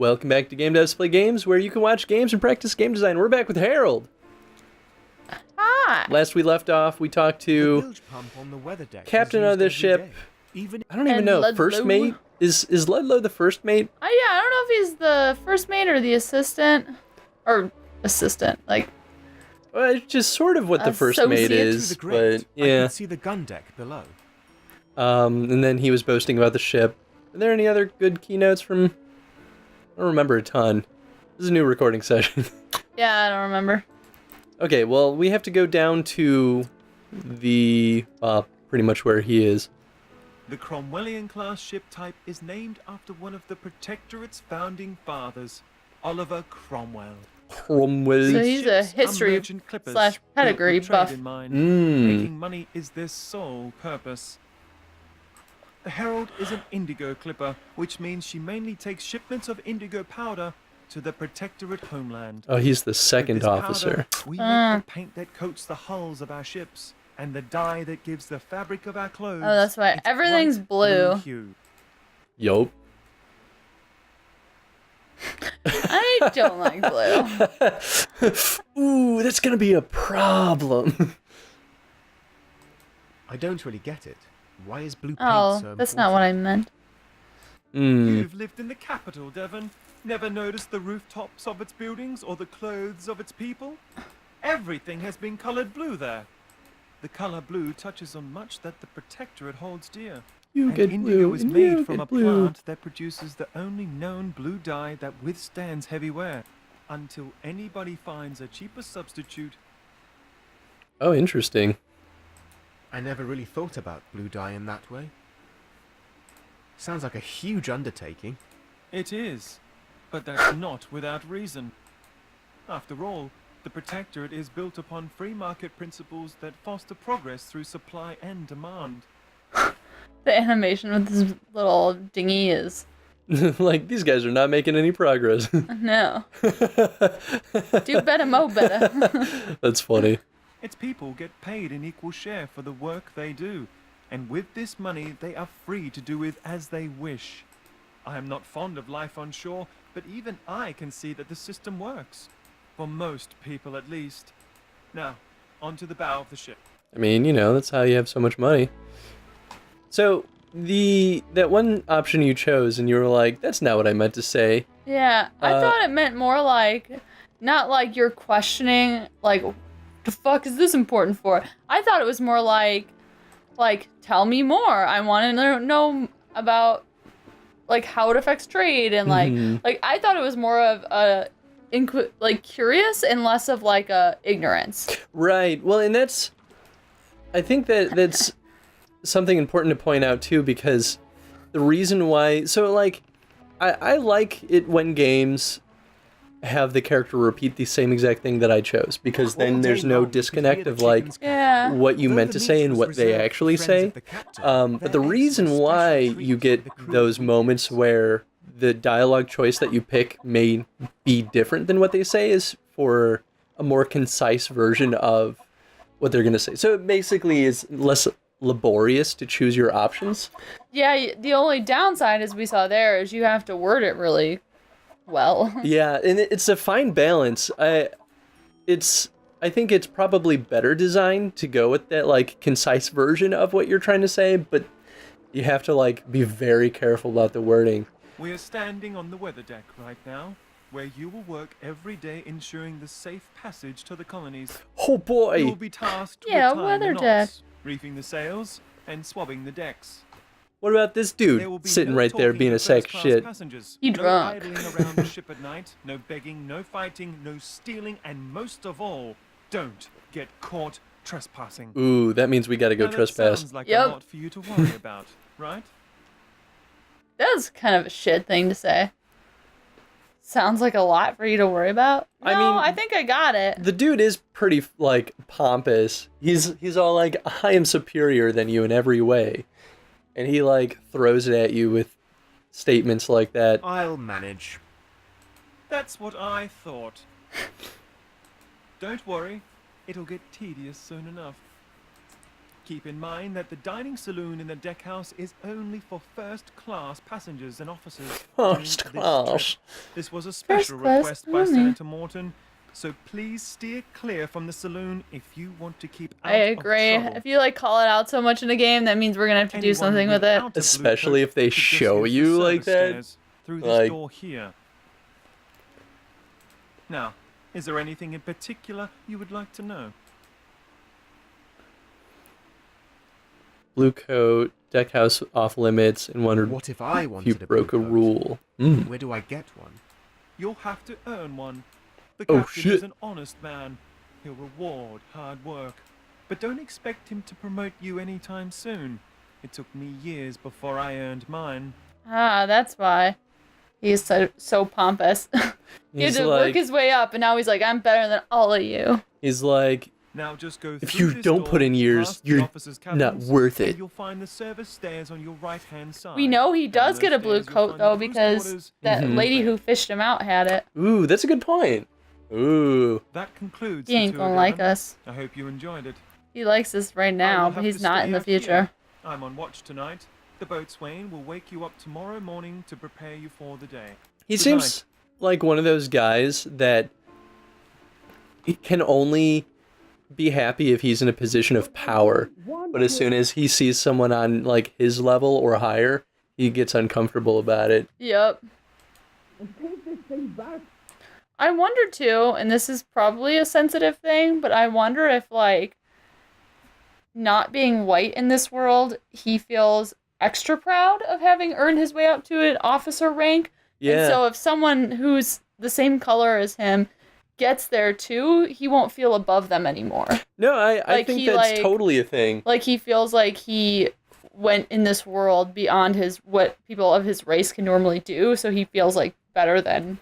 Welcome back to Game Devs Play Games, where you can watch games and practice game design. We're back with Herald. Hi. Last we left off, we talked to captain of this ship. I don't even know. Ludlow. First mate? Is Ludlow the first mate? Yeah, I don't know if he's the first mate or the assistant. Or assistant, like. Well, it's just sort of what the first mate is, but yeah. I can see the gun deck below. And then he was boasting about the ship. Are there any other good keynotes from... I don't remember a ton. This is a new recording session. Yeah, I don't remember. Okay, well, we have to go down to the... pretty much where he is. The Cromwellian-class ship type is named after one of the Protectorate's founding fathers, Oliver Cromwell. Cromwell. So he's a history / pedigree buff. Making money is their sole purpose. The Herald is an indigo clipper, which means she mainly takes shipments of indigo powder to the Protectorate homeland. Oh, he's the second officer. Powder, we make the paint that coats the hulls of our ships, and the dye that gives the fabric of our clothes. Oh, that's why everything's blue. Hue. Yup. I don't like blue. Ooh, that's gonna be a problem. I don't really get it. Why is blue paint Oh, so that's not what I meant. You've lived in the capital, Devon. Never noticed the rooftops of its buildings or the clothes of its people? Everything has been colored blue there. The color blue touches on much that the Protectorate holds dear. You get indigo blue, is and made you from get a blue. plant that produces the only known blue dye that withstands heavy wear, until anybody finds a cheaper substitute. Oh, interesting. I never really thought about blue dye in that way. Sounds like a huge undertaking. It is, but that's not without reason. After all, the Protectorate is built upon free market principles that foster progress through supply and demand. The animation with this little dinghy is... Like, these guys are not making any progress. No. Do better, mo better. That's funny. Its people get paid an equal share for the work they do, and with this money they are free to do with as they wish. I am not fond of life on shore, but even I can see that the system works. For most people, at least. Now, onto the bow of the ship. I mean, you know, that's how you have so much money. So, that one option you chose, and you were like, that's not what I meant to say. Yeah, I thought it meant more like... Not like you're questioning, like... The fuck is this important for? I thought it was more like, tell me more. I want to know about, like, how it affects trade and like I thought it was more of a, curious and less of like a ignorance. Right. Well, and I think that's something important to point out too, because the reason why, so like, I like it when games have the character repeat the same exact thing that I chose, because then there's no disconnect of like what you meant to say and what they actually say. But the reason why you get those moments where the dialogue choice that you pick may be different than what they say is for a more concise version of what they're going to say. So it basically is less laborious to choose your options. Yeah, the only downside, as we saw there, is you have to word it really well. Yeah, and it's a fine balance. I think it's probably better designed to go with that like concise version of what you're trying to say, but you have to like be very careful about the wording. We are standing on the weather deck right now, where you will work every day ensuring the safe passage to the colonies. Oh boy! You will be tasked with Yeah, tying weather the knots, deck. reefing the sails, and swabbing the decks. What about this There will dude be sitting no right there talking being to a sack of first-class shit? passengers, You no drunk. idling around the ship at night, no begging, no fighting, no stealing, and most of all, don't get caught trespassing. Ooh, that means we gotta go Now, that trespass. sounds like Yep. a lot for you to worry about, right? That's kind of a shit thing to say. Sounds like a lot for you to worry about. No, I mean, I think I got it. The dude is pretty like pompous. He's all like, I am superior than you in every way. And he like throws it at you with statements like that. I'll manage. That's what I thought. Don't worry, it'll get tedious soon enough. Keep in mind that the dining saloon in the deckhouse is only for first-class passengers and officers. during First this class. trip. This was a special class request by only. Senator Morton, so please steer clear from the saloon if you want to keep out I agree. of trouble. If you like call it out so much in a game, that means we're gonna have to do Anyone something with it. without a blue Especially coat if they could just show use the you like service that. stairs through this Like- door here. Now, is there anything in particular you would like to know? Blue coat, deck house off limits, and wondered What if I if you wanted a broke a blue coat? rule. Mm. Where do I get one? You'll have to earn one. The Oh, captain shit. is an honest man. He'll reward hard work. But don't expect him to promote you anytime soon. It took me years before I earned mine. Ah, that's why. He's so pompous. He had He's to work like, his way up, and now he's like, I'm better than all of you. he's like, Now just go If through you this don't door, put in years, past the you're officers' not cabins, worth and it. You'll find the service stairs on your right-hand side. We know he Down does get a those blue stairs, you'll coat, find though, the crew's because quarters. that Mhm. lady who fished him out had it. ooh, that's a good point. Ooh. That concludes He the ain't tour, gonna like Devon. us. I hope you enjoyed it. He likes us right I now, will but have he's to not stay in the out here. future. I'm on watch tonight. The boatswain will wake you up tomorrow morning to prepare you for the day. He Good seems like one of those guys that he can only be happy if he's in a position of power. But as soon as he sees someone on like his level or higher, he gets uncomfortable about it. Yep. I wonder too, and this is probably a sensitive thing, but I wonder if like not being white in this world, he feels extra proud of having earned his way up to an officer rank. Yeah. And so if someone who's the same color as him gets there too, he won't feel above them anymore. No, I Like, think he, that's like- totally a thing. Like he feels like he went in this world beyond his what people of his race can normally do, so he feels like better than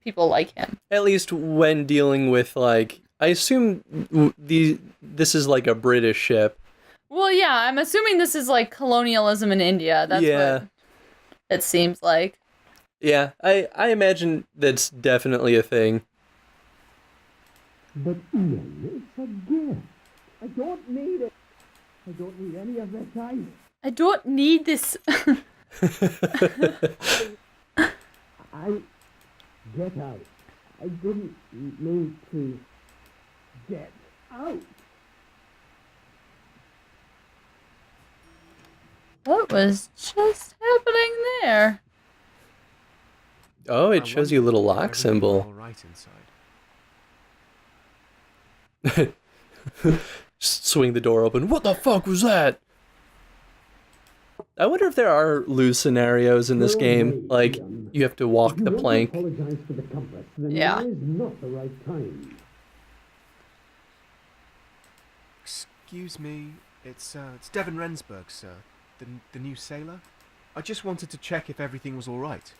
people like him. At least when dealing with like, I assume this is like a British ship. Well, yeah, I'm assuming this is like colonialism in India. That's Yeah. what it seems like. Yeah, I imagine that's definitely a thing. But Ian, it's a gift. I don't need it. I don't need any of this either. I don't need this. I get out. I didn't mean to get out. What was just happening there? Oh, it I shows you a wonder little if lock everything's symbol. all right inside. Swing the door open. What the fuck was that? I wonder if there are loose scenarios in this game. Like, you have to walk the plank. Apologize for the compass. Then Yeah. now is not the right time. Excuse me, it's Devon Rensburg, sir, the new sailor. I just wanted to check if everything was all right.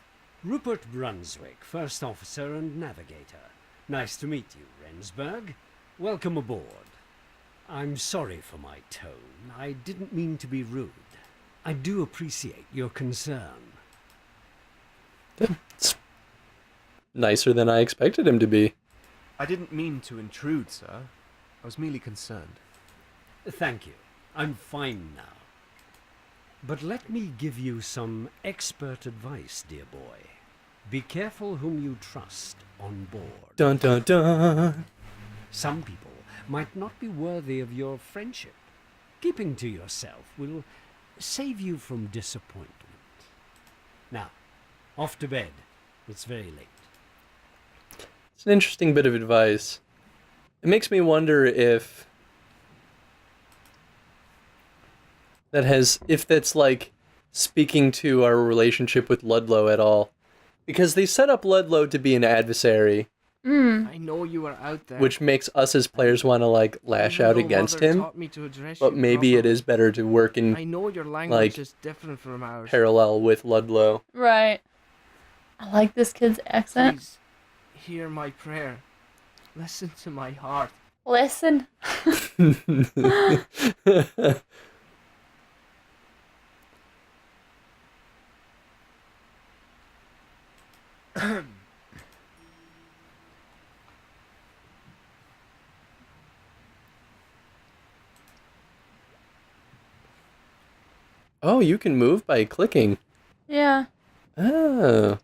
Rupert Brunswick, First Officer and Navigator. Nice to meet you, Rensburg. Welcome aboard. I'm sorry for my tone. I didn't mean to be rude. I do appreciate your concern. It's nicer than I expected him to be. I didn't mean to intrude, sir. I was merely concerned. Thank you. I'm fine now. But let me give you some expert advice, dear boy. Be careful whom you trust on board. Dun dun dun. Some people might not be worthy of your friendship. Keeping to yourself will save you from disappointment. Now, off to bed. It's very late. It's an interesting bit of advice. It makes me wonder if if that's like speaking to our relationship with Ludlow at all. Because they set up Ludlow to be an adversary, I know you are out there. which makes us as players want to like lash Even out though against Mother him. taught me to address But you maybe it properly. is better to work I in know your language like, is different from ours. parallel with Ludlow. Right. I like this kid's accent. Please hear my prayer. Listen to my heart. Listen. Oh, you can move by clicking. Yeah. Oh.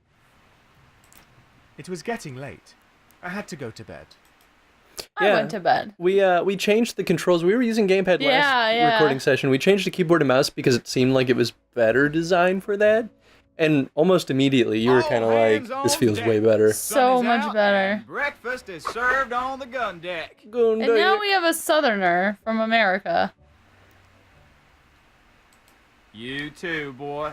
It was getting late. I had to go to bed. I Yeah. went to bed. We changed the controls. We were using gamepad last recording session. We changed to keyboard and mouse because it seemed like it was better designed for that. And almost immediately, you were kind of like, this feels way better. So much better. Breakfast is served on the gun deck. And now we have a southerner from America. You too, boy.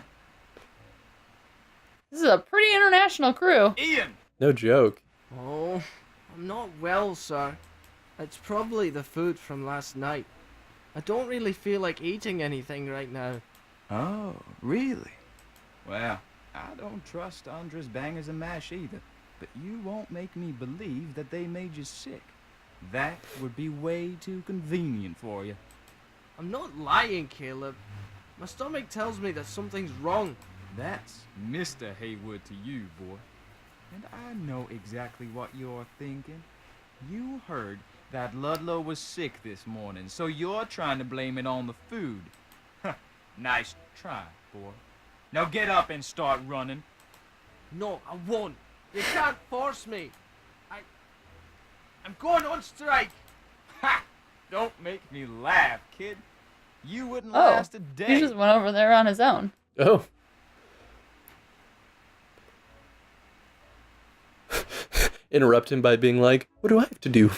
This is a pretty international crew. Ian! No joke. Oh, I'm not well, sir. It's probably the food from last night. I don't really feel like eating anything right now. Oh, really? Well, I don't trust Andres Bangers and Mash either, but you won't make me believe that they made you sick. That would be way too convenient for you. I'm not lying, Caleb. My stomach tells me that something's wrong. That's Mr. Haywood to you, boy. And I know exactly what you're thinking. You heard that Ludlow was sick this morning, so you're trying to blame it on the food. Nice try, boy. Now get up and start running. No, I won't. You can't force me. I'm going on strike. Ha! Don't make me laugh, kid. You wouldn't last a day. He just went over there on his own. Oh. Interrupt him by being like, what do I have to do?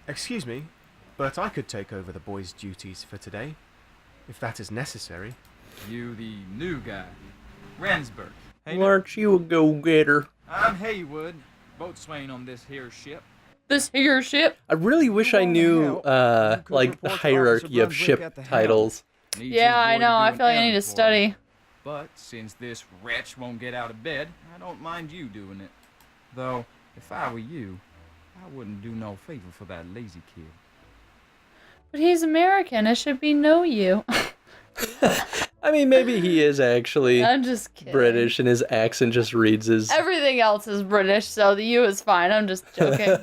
Excuse me, but I could take over the boys' duties for today, if that is necessary. You the new guy. Rensburg. Hey, Aren't you a go-getter? I'm Haywood, boatswain on this here ship. This here ship. I really wish I knew, like, the hierarchy of ship titles. Need Yeah, you, I boy, know. to I do feel like I an need to errand for me. study. But since this wretch won't get out of bed, I don't mind you doing it. Though, if I were you, I wouldn't do no favor for that lazy kid. But he's American. It should be know you. I mean, maybe he is actually I'm just kidding. British and his accent just reads as... Everything else is British, so the U is fine. I'm just joking.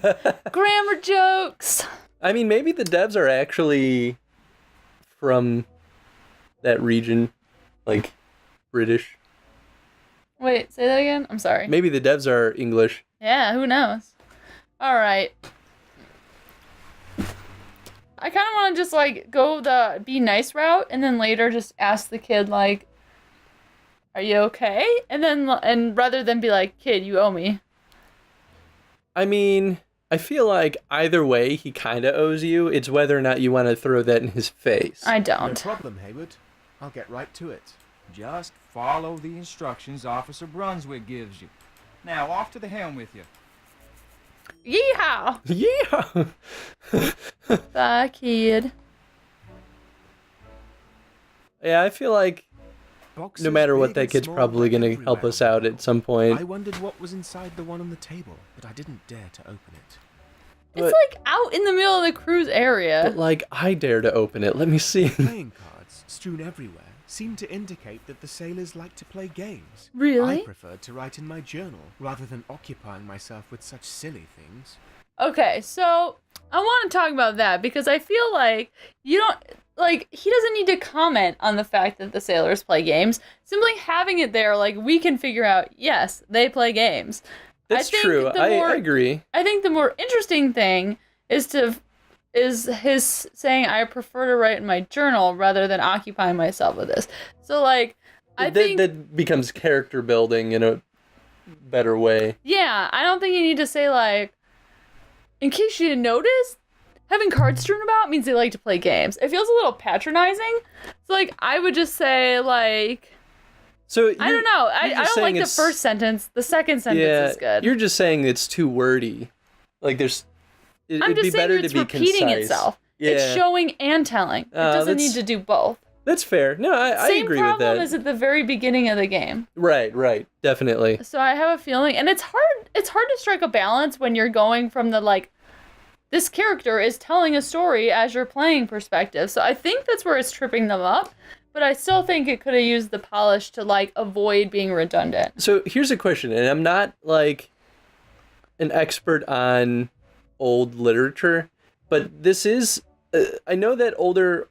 Grammar jokes. I mean, maybe the devs are actually from that region, like British. Wait, say that again? I'm sorry. Maybe the devs are English. Yeah, who knows? Alright. I kind of want to just, like, go the be nice route, and then later just ask the kid, like, are you okay? And rather than be like, kid, you owe me. I mean, I feel like either way, he kind of owes you. It's whether or not you want to throw that in his face. I No don't. problem, Haywood. I'll get right to it. Just follow the instructions Officer Brunswick gives you. Now, off to the helm with you. Yeehaw! Yeah! Bye, kid. Yeah, I feel like Boxes no matter what, big that and kid's small probably were going to help everywhere us on the out boat. at some point. I wondered what was inside the one on the table, but I didn't dare to open it. It's But- like out in the middle of the cruise area. But, like, I dare to open it. Let me see. Playing cards, strewn everywhere, seemed to indicate that the sailors like to play games. Really? I preferred to write in my journal, rather than occupying myself with such silly things. Okay, so I want to talk about that because I feel like you don't like he doesn't need to comment on the fact that the sailors play games. Simply having it there, like we can figure out, yes, they play games. That's I think true. the I more- agree. I think the more interesting thing is his saying I prefer to write in my journal rather than occupying myself with this. So like I think that becomes character building in a better way. yeah, I don't think you need to say like in case you didn't notice, having cards strewn about means they like to play games. It feels a little patronizing. So like I would just say like So I don't know. I just don't saying like the it's- first sentence. The second sentence is good. You're just saying it's too wordy. Like there's I'm it'd be just saying better it's to be repeating concise. itself. Yeah. It's showing and telling. It doesn't that's- need to do both. That's fair. No, I Same agree with problem that. is at the very beginning of the game. Right, definitely. So I have a feeling, and it's hard to strike a balance when you're going from the like, this character is telling a story as your playing perspective. So I think that's where it's tripping them up, but I still think it could have used the polish to like avoid being redundant. So here's a question, and I'm not like an expert on old literature, but this is I know that older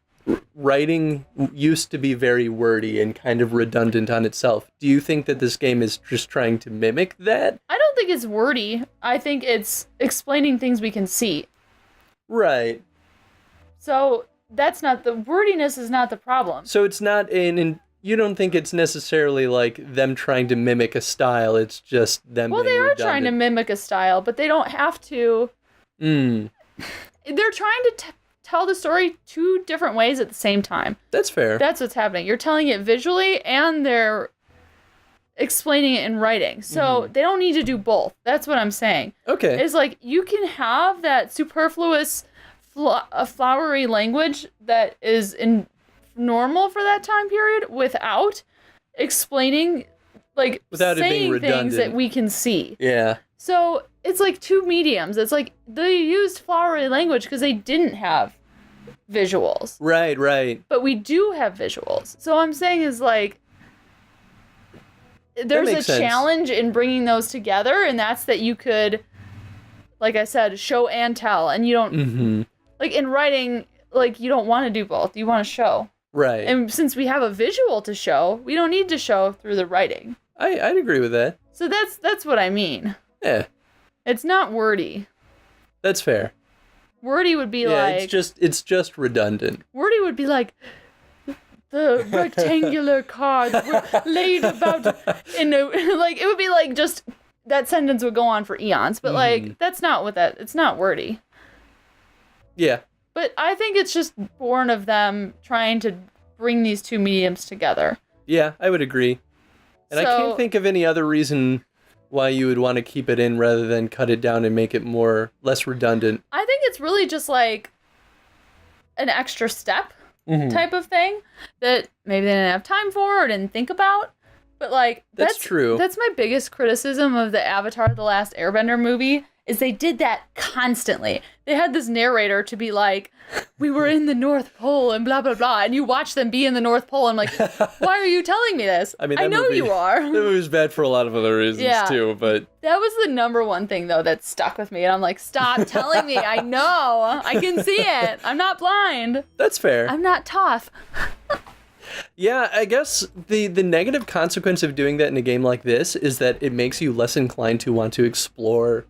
writing used to be very wordy and kind of redundant on itself. Do you think that this game is just trying to mimic that? I don't think it's wordy. I think it's explaining things we can see. Right. So that's not the wordiness is not the problem. So it's not you don't think it's necessarily like them trying to mimic a style, it's just them Well, being they are redundant. trying to mimic a style, but they don't have to. Mm, They're trying to tell the story two different ways at the same time. that's fair. That's what's happening. You're telling it visually and they're explaining it in writing. So they don't need to do both. That's what I'm saying. Okay. It's like you can have that superfluous flowery language that is normal for that time period without explaining, like, Without it being saying things that redundant. we can see. Yeah. So it's like two mediums. It's like they used flowery language because they didn't have visuals. Right. But we do have visuals. So I'm saying is like there's a makes sense. challenge in bringing those together, and that's that you could, like I said, show and tell, and you don't Mm-hmm. like in writing, like you don't want to do both. You want to show. Right. And since we have a visual to show, we don't need to show through the writing. I'd agree with that. So that's what I mean. Yeah, It's not wordy. that's fair. Wordy would be Yeah, like it's just redundant. wordy would be like the rectangular car that were laid about in a like it would be like just that sentence would go on for eons, but like that's not what it's not wordy. Yeah. But I think it's just born of them trying to bring these two mediums together. Yeah, I would agree. And I So- can't think of any other reason why you would want to keep it in rather than cut it down and make it less redundant. I think it's really just like an extra step Mhm. type of thing that maybe they didn't have time for or didn't think about. But like That's true. That's my biggest criticism of the Avatar: The Last Airbender movie is they did that constantly. They had this narrator to be like, we were in the North Pole and blah blah blah, and you watch them be in the North Pole. I'm like, why are you telling me this? I mean, I that know movie- you are. That movie's bad for a lot of other reasons Yeah. too, but That was the number one thing though that stuck with me, and I'm like, stop telling me. I know. I can see it. I'm not blind. that's fair. I'm not tough. Yeah, I guess the negative consequence of doing that in a game like this is that it makes you less inclined to want to explore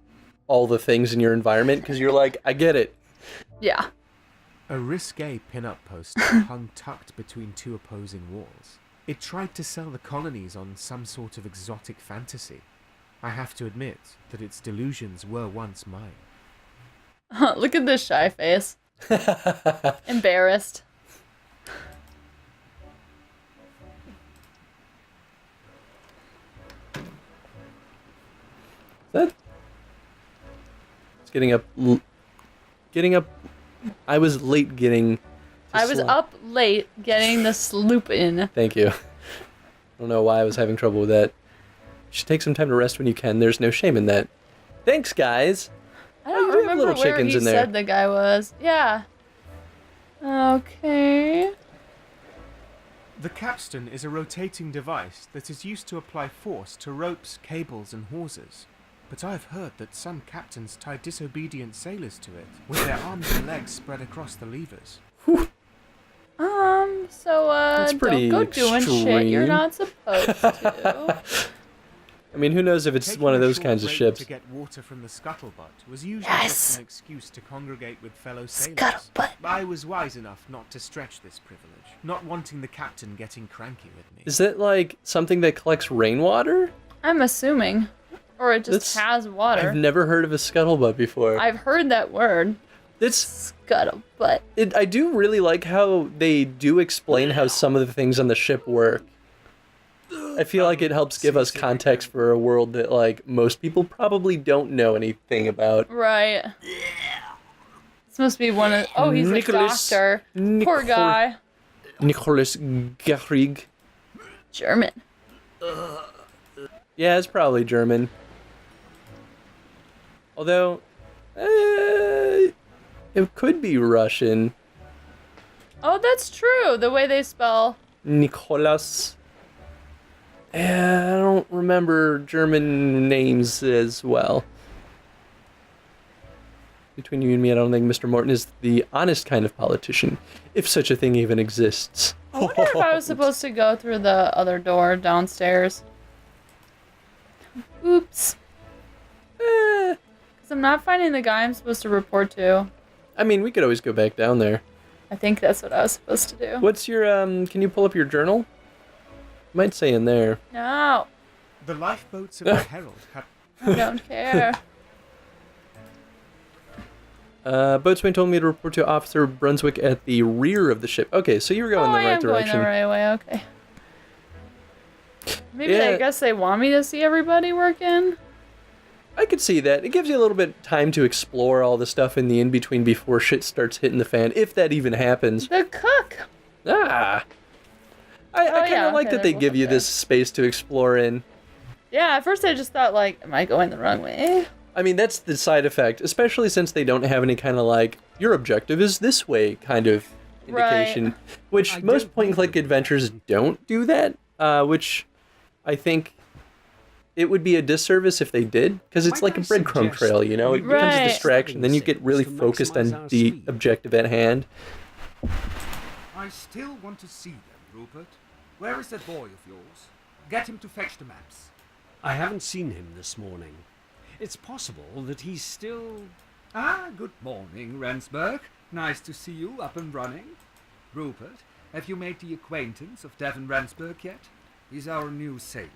all the things in your environment because you're like, I get it. Yeah. A risque pin-up poster hung tucked between two opposing walls. It tried to sell the colonies on some sort of exotic fantasy. I have to admit that its delusions were once mine. Look at this shy face. Embarrassed. That it's getting up. I was late getting. to I was sleep. up late getting the sloop in. Thank you. I don't know why I was having trouble with that. You should take some time to rest when you can. There's no shame in that. Thanks, guys. I you don't do have remember little where chickens he in there. said the guy was. Yeah. Okay. The capstan is a rotating device that is used to apply force to ropes, cables, and hawsers. But I've heard that some captains tie disobedient sailors to it, with their arms and legs spread across the levers. So, That's pretty don't go doing shit you're extreme. not supposed to. I mean, who knows if it's Taking one of a those short kinds of break ships. to get water from the scuttlebutt was usually Yes! just an excuse to congregate with fellow sailors. Scuttlebutt. I was wise enough not to stretch this privilege, not wanting the captain getting cranky with me. Is that like something that collects rainwater? I'm assuming. Or it just That's- has water. I've never heard of a scuttlebutt before. I've heard that word. It's Scuttlebutt. I do really like how they do explain how some of the things on the ship work. I feel like it helps give us context for a world that like most people probably don't know anything about. Right. This must be one of. Oh, he's Nicholas- a doctor. Poor guy. Nicholas Garrig. German. Yeah, it's probably German. Although, it could be Russian. Oh, that's true. The way they spell. Nicholas. I don't remember German names as well. between you and me, I don't think Mr. Morton is the honest kind of politician, if such a thing even exists. I wonder if I was supposed to go through the other door downstairs. Oops. Because I'm not finding the guy I'm supposed to report to. I mean, we could always go back down there. I think that's what I was supposed to do. What's your, can you pull up your journal? Might say in there. No. The lifeboats of the Herald have... I don't care. Boatswain told me to report to Officer Brunswick at the rear of the ship. Okay, so you were going the right direction. Going the right way, okay. Maybe Yeah. I guess they want me to see everybody working? I could see that. It gives you a little bit of time to explore all the stuff in the in-between before shit starts hitting the fan, if that even happens. The cook! Ah! I kind of like that they give you this space to explore in. Yeah, at first I just thought, like, am I going the wrong way? I mean, that's the side effect, especially since they don't have any kind of, like, your objective is this way kind of indication. Right. Which most point-and-click adventures don't do that, which I think it would be a disservice if they did, because it's like a breadcrumb trail, you know? It becomes a distraction, then you get really focused on the objective at hand. I still want to see them, Rupert. Where is that boy of yours? Get him to fetch the maps. I haven't seen him this morning. It's possible that he's still... Ah, good morning, Rensburg. Nice to see you up and running. Rupert, have you made the acquaintance of Devon Rensburg yet? He's our new sailor.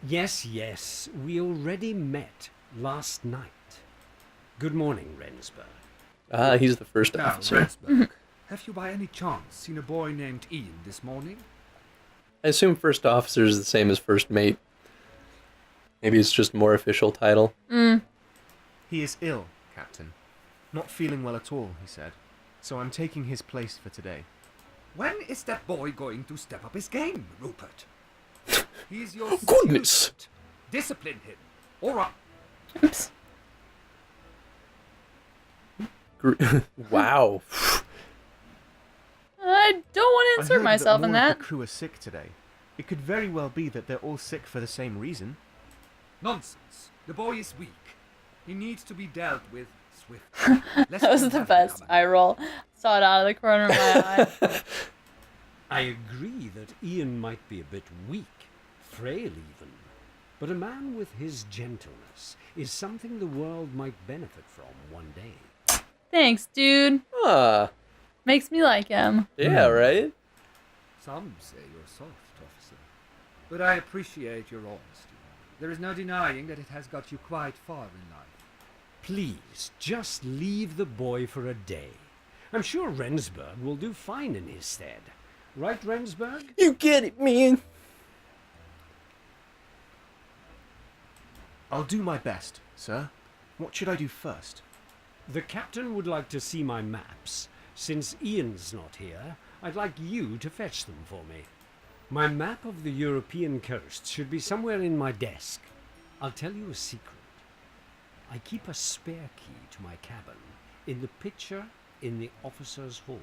Yes, we already met last night. Good morning, Rensburg. Ah, he's the first Now, officer. Rensburg, have you by any chance seen a boy named Ian this morning? I assume first officer is the same as first mate. Maybe it's just a more official title. He is ill, Captain. Not feeling well at all, he said. So I'm taking his place for today. When is that boy going to step up his game, Rupert? He's your Goodness! student. Discipline him. All right. Oops. Wow. I don't want to I insert heard myself that in more that. of the crew are sick today. It could very well be that they're all sick for the same reason. Nonsense. The boy is weak. He needs to be dealt with swiftly. That was the best eye roll. Saw it out of the corner of my eye. I agree that Ian might be a bit weak, frail even. But a man with his gentleness is something the world might benefit from one day. Thanks, dude. Ah, Makes me like him. yeah, right? Some say you're soft, officer. But I appreciate your honesty. There is no denying that it has got you quite far in life. Please, just leave the boy for a day. I'm sure Rensburg will do fine in his stead. Right, Rensburg? You get it, man. I'll do my best, sir. What should I do first? The captain would like to see my maps. Since Ian's not here, I'd like you to fetch them for me. My map of the European coast should be somewhere in my desk. I'll tell you a secret. I keep a spare key to my cabin in the picture in the officer's hallway.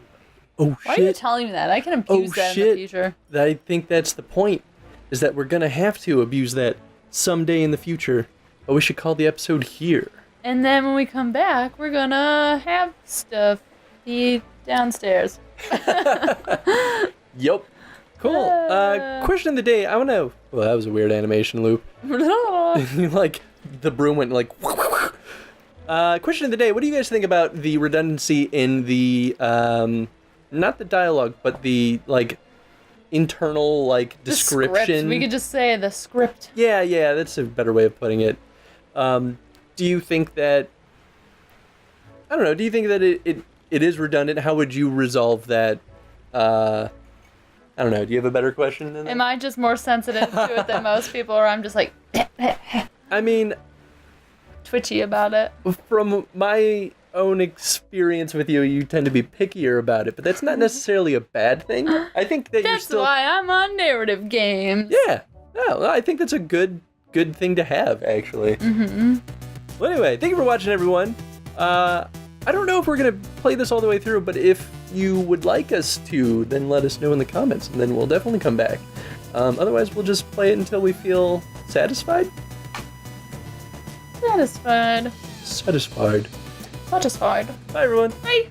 Oh, Why are you shit. telling me that? I can abuse that in the future. I think that's the point, is that we're going to have to abuse that someday in the future. But we should call the episode here. And then when we come back, we're gonna have stuff eat downstairs. Yup. Cool. Question of the day. I want to... Well, that was a weird animation loop. Like, the broom went like... question of the day. What do you guys think about the redundancy in the... not the dialogue, but the, like, internal, like, The description? script. We could just say the script. Yeah, that's a better way of putting it. Do you think that... I don't know. Do you think that it is redundant? How would you resolve that? I don't know. Do you have a better question than that? Am I just more sensitive to it than most people, or I'm just like I mean, twitchy about it? from my own experience with you, you tend to be pickier about it, but that's not necessarily a bad thing. I think that you're That's still... why I'm on narrative games. Yeah. No, I think that's a good thing to have, actually. Mm-hmm. Well, anyway, thank you for watching, everyone. I don't know if we're going to play this all the way through, but if you would like us to, then let us know in the comments, and then we'll definitely come back. Otherwise, we'll just play it until we feel satisfied? Satisfied. Satisfied. Satisfied. Bye, everyone. Bye.